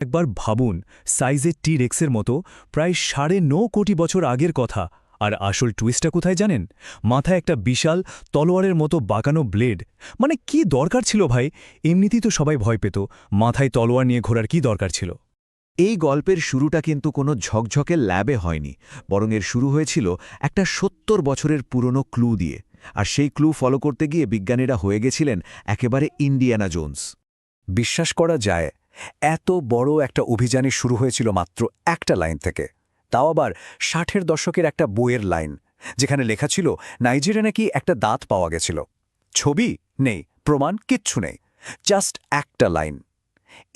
একবার ভাবুন, সাইজে টি-রেক্সের মতো প্রায় 9.5 কোটি বছর আগের কথা। আর আসল টুইস্টটা কোথায় জানেন? মাথায় একটা বিশাল তলোয়ারের মতো বাঁকানো ব্লেড। মানে কি দরকার ছিল ভাই? এমনিতেই তো সবাই ভয় পেত, মাথায় তলোয়ার নিয়ে ঘোরার কি দরকার ছিল? এই গল্পের শুরুটা কিন্তু কোনো ঝকঝকে ল্যাবে হয়নি, বরং এর শুরু হয়েছিল একটা ৭০ বছরের পুরনো ক্লু দিয়ে। আর সেই ক্লু ফলো করতে গিয়ে বিজ্ঞানীরা হয়ে গেছিলেন একেবারে ইন্ডিয়ানা জোন্স। বিশ্বাস করা যায়, এত বড় একটা অভিযানই শুরু হয়েছিল মাত্র একটা লাইন থেকে। তাও আবার ৬০-এর দশকের একটা বইয়ের লাইন, যেখানে লেখা ছিল নাইজেরিয়া নাকি একটা দাঁত পাওয়া গেছিল। ছবি নেই, প্রমাণ কিচ্ছু নেই, জাস্ট একটা লাইন।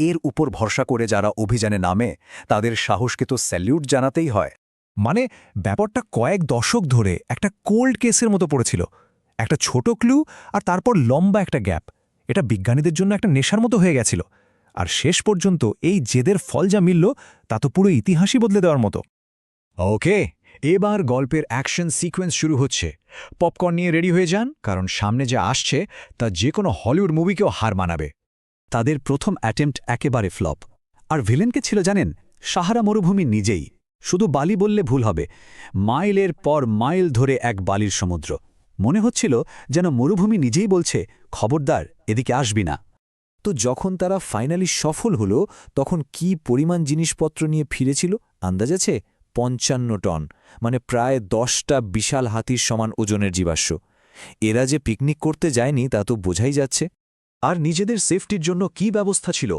এর উপর ভরসা করে যারা অভিযানে নামে, তাদের সাহসকে তো স্যালিউট জানাতেই হয়। মানে ব্যাপারটা কয়েক দশক ধরে একটা কোল্ড কেসের মতো পড়েছিল। একটা ছোট ক্লু আর তারপর লম্বা একটা গ্যাপ। এটা বিজ্ঞানীদের জন্য একটা নেশার মতো হয়ে গেছিল। আর শেষ পর্যন্ত এই জেদের ফল যা মিলল, তা তো পুরো ইতিহাসই বদলে দেওয়ার মতো। ওকে, এবার গল্পের অ্যাকশন সিকোয়েন্স শুরু হচ্ছে। পপকর্ন নিয়ে রেডি হয়ে যান, কারণ সামনে যা আসছে তা যে কোনো হলিউড মুভিকেও হার মানাবে। তাদের প্রথম অ্যাটেম্প্ট একেবারে ফ্লপ। আর ভিলেনকে ছিল জানেন, সাহারা মরুভূমি নিজেই। শুধু বালি বললে ভুল হবে, মাইলের পর মাইল ধরে এক বালির সমুদ্র। মনে হচ্ছিল যেন মরুভূমি নিজেই বলছে, খবরদার, এদিকে আসবি না। তো যখন তারা ফাইনালি সফল হলো, তখন কি পরিমাণ জিনিসপত্র নিয়ে ফিরেছিল আন্দাজ আছে? ৫৫ টন, মানে প্রায় ১০টা বিশাল হাতির সমান ওজনের জীবাশ্ম। এরা যে পিকনিক করতে যায়নি তা তো বোঝাই যাচ্ছে। আর নিজেদের সেফটির জন্য কি ব্যবস্থা ছিল?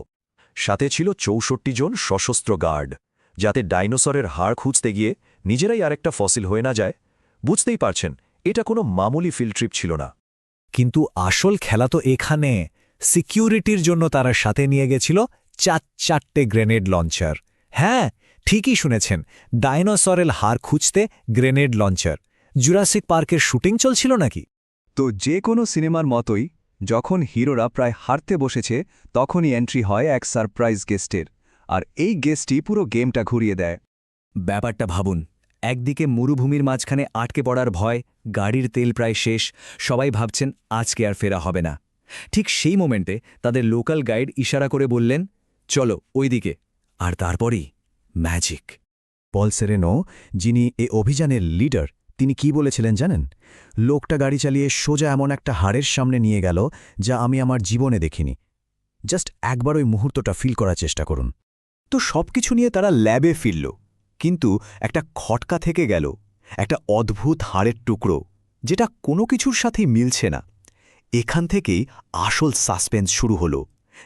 সাথে ছিল ৬৪ জন সশস্ত্র গার্ড, যাতে ডাইনোসরের হাড় খুঁজতে গিয়ে নিজেরাই আরেকটা ফসিল হয়ে না যায়। বুঝতেই পারছেন, এটা কোনো মামুলি ফিল্ড ট্রিপ ছিল না। কিন্তু আসল খেলা তো এখানে। সিকিউরিটির জন্য তারা সাথে নিয়ে গেছিল ৪-৪টে গ্রেনেড লঞ্চার। হ্যাঁ, ঠিকই শুনেছেন, ডাইনোসরের হাড় খুঁজতে গ্রেনেড লঞ্চার। জুরাসিক পার্কের শুটিং চলছিল নাকি? তো যে কোনো সিনেমার মতোই, যখন হিরোরা প্রায় হারতে বসেছে, তখনই এন্ট্রি হয় এক সারপ্রাইজ গেস্টের। আর এই গেস্টই পুরো গেমটা ঘুরিয়ে দেয়। ব্যাপারটা ভাবুন, একদিকে মরুভূমির মাঝখানে আটকে পড়ার ভয়, গাড়ির তেল প্রায় শেষ, সবাই ভাবছেন আজকে আর ফেরা হবে না। ঠিক সেই মোমেন্টে তাদের লোকাল গাইড ইশারা করে বললেন, চলো ওইদিকে। আর তারপরই ম্যাজিক। পল সেরেনো, যিনি এ অভিযানের লিডার, তিনি কি বলেছিলেন জানেন? লোকটা গাড়ি চালিয়ে সোজা এমন একটা হাড়ের সামনে নিয়ে গেল যা আমি আমার জীবনে দেখিনি। জাস্ট একবার ওই মুহূর্তটা ফিল করার চেষ্টা করুন। তো সবকিছু নিয়ে তারা ল্যাবে ফিরল, কিন্তু একটা খটকা থেকে গেল, একটা অদ্ভুত হাড়ের টুকরো, যেটা কোনো কিছুর সাথেই মিলছে না। এখান থেকেই আসল সাসপেন্স শুরু হলো,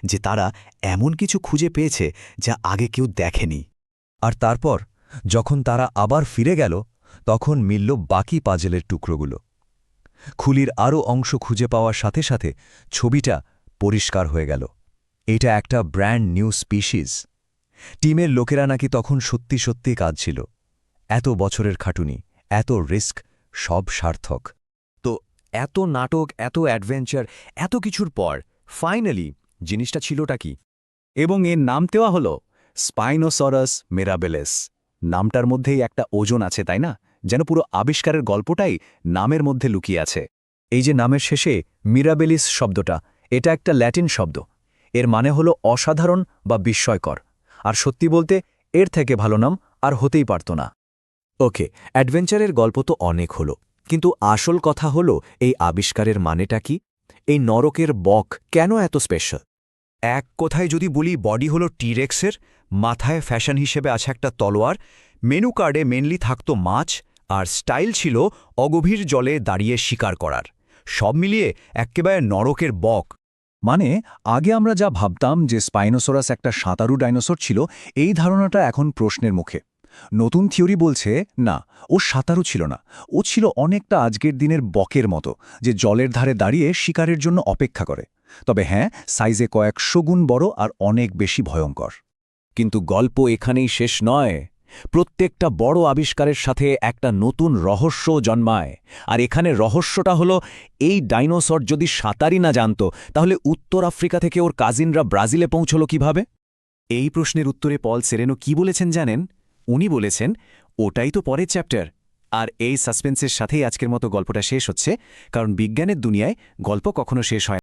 যে তারা এমন কিছু খুঁজে পেয়েছে যা আগে কেউ দেখেনি। আর তারপর যখন তারা আবার ফিরে গেল, তখন মিলল বাকি পাজেলের টুকরোগুলো। খুলির আরও অংশ খুঁজে পাওয়ার সাথে সাথে ছবিটা পরিষ্কার হয়ে গেল। এটা একটা ব্র্যান্ড নিউ স্পিসিস। টিমের লোকেরা নাকি তখন সত্যি সত্যি কাজ ছিল। এত বছরের খাটুনি, এত রিস্ক, সব সার্থক। তো এত নাটক, এত অ্যাডভেঞ্চার, এত কিছুর পর ফাইনালি জিনিসটা ছিলটা কি? এবং এর নাম দেওয়া হল স্পাইনোসরাস মিরাবেলেস। নামটার মধ্যেই একটা ওজন আছে, তাই না? যেন পুরো আবিষ্কারের গল্পটাই নামের মধ্যে লুকিয়ে আছে। এই যে নামের শেষে মিরাবেলিস শব্দটা, এটা একটা ল্যাটিন শব্দ। এর মানে হলো অসাধারণ বা বিস্ময়কর। আর সত্যি বলতে এর থেকে ভালো নাম আর হতেই পারত না। ওকে, অ্যাডভেঞ্চারের গল্প তো অনেক হলো, কিন্তু আসল কথা হলো এই আবিষ্কারের মানেটা কি? এই নরকের বক কেন এত স্পেশাল? এক কথায় যদি বলি, বডি হলো টি-রেক্সের, মাথায় ফ্যাশন হিসেবে আছে একটা তলোয়ার, মেনু কার্ডে মেনলি থাকতো মাছ, আর স্টাইল ছিল অগভীর জলে দাঁড়িয়ে শিকার করার। সব মিলিয়ে এক্কেবারে নরকের বক। মানে আগে আমরা যা ভাবতাম যে স্পাইনোসরাস একটা সাঁতারু ডাইনোসর ছিল, এই ধারণাটা এখন প্রশ্নের মুখে। নতুন থিওরি বলছে না, ও সাঁতারু ছিল না, ও ছিল অনেকটা আজকের দিনের বকের মতো, যে জলের ধারে দাঁড়িয়ে শিকারের জন্য অপেক্ষা করে। তবে হ্যাঁ, সাইজে কয়েকশো গুণ বড় আর অনেক বেশি ভয়ঙ্কর। কিন্তু গল্প এখানেই শেষ নয়। প্রত্যেকটা বড় আবিষ্কারের সাথে একটা নতুন রহস্য জন্মায়। আর এখানে রহস্যটা হলো, এই ডাইনোসর যদি সাঁতারই না জানত, তাহলে উত্তর আফ্রিকা থেকে ওর কাজিনরা ব্রাজিলে পৌঁছল কিভাবে? এই প্রশ্নের উত্তরে পল সেরেনো কি বলেছেন জানেন? উনি বলেছেন, ওটাই তো পরের চ্যাপ্টার। আর এই সাসপেন্সের সাথেই আজকের মতো গল্পটা শেষ হচ্ছে, কারণ বিজ্ঞানের দুনিয়ায় গল্প কখনো শেষ হয় না।